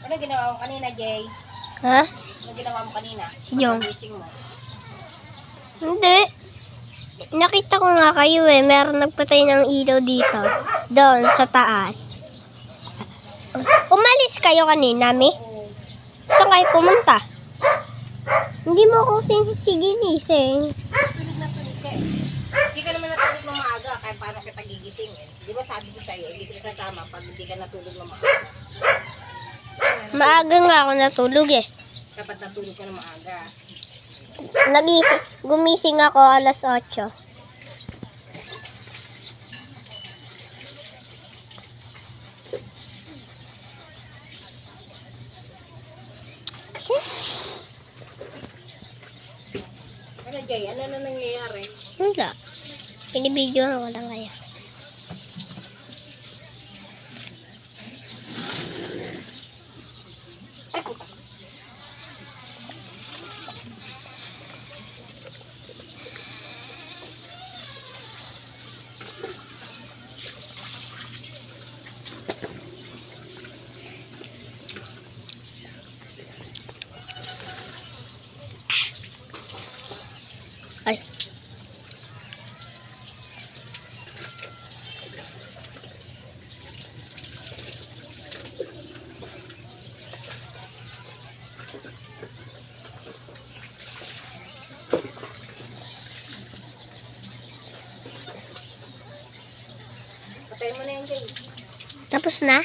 Ano ginawa mo kanina, Jay? Ha? Ano ginawa mo kanina? Yung. Pagising mo. Hindi. Nakita ko nga kayo eh. Meron nagpatay ng ilaw dito. Doon, sa taas. Umalis kayo kanina, Mi? Saan kayo pumunta? Hindi mo ako siginising. Tulog na tulog ka eh. Hindi ka naman natulog ng maaga, kaya paano kita gigising eh. Di ba sabi ko sa'yo, hindi kita sasama pag hindi ka natulog ng maaga. Maaga nga ako natulog eh. Dapat natulog ka ng maaga. Gumising ako alas 8. Ano, Jay? Ano na nangyayari? Wala. Pinibidyohan ko lang kaya. Ay, puta. Ay. Patay mo na yan, Jay. Tapos na?